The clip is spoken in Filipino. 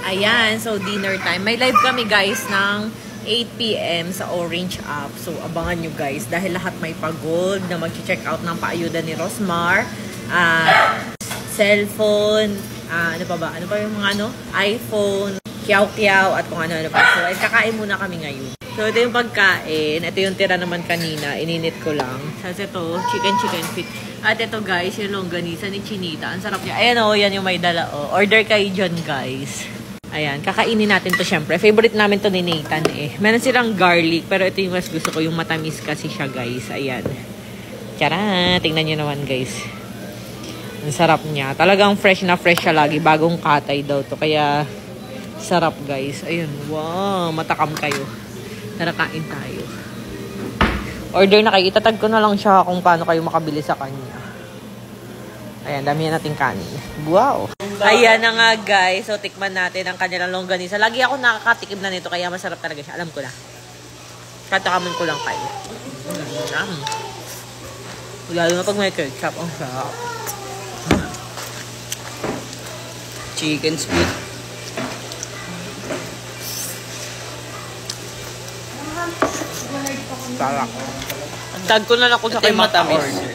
Ayan, so dinner time. May live kami guys ng 8 PM sa Orange app. So abangan nyo guys dahil lahat may pagod na mag-check out ng paayuda ni Rosmar. Cellphone, ano pa ba? Ano pa yung mga iPhone, kiyaw-kiyaw at kung ano-ano pa. So kakain muna kami ngayon. So ito yung pagkain. Ito yung tira naman kanina. Ininit ko lang. Tapos ito, chicken feet. At ito guys, yung longganisa ni Chinita. Ang sarap niya. Ayan o, yan yung may dala o. Order kayo dyan guys. Ayan, kakainin natin to syempre. Favorite namin to ni Nathan eh. Meron silang garlic, pero ito yung mas gusto ko. Yung matamis kasi siya guys. Ayan. Tara, tingnan nyo naman guys. Ang sarap niya. Talagang fresh na fresh siya lagi. Bagong katay daw to. Kaya sarap guys. Ayun, wow. Matakam kayo. Tara, kain tayo. Order na kayo. Itatag ko na lang siya kung paano kayo makabili sa kanya. Ayan, dami natin kanin. Wow! Ayan na nga guys. So, tikman natin ang kanilang longganisa. Lagi ako nakakatikim na nito, kaya masarap talaga siya. Alam ko na. Katakaman ko lang kayo. Lalo na pag may ketchup. Ang sarap. Chicken split. Sarap. Tag ko na lang kung sa kayo matamis.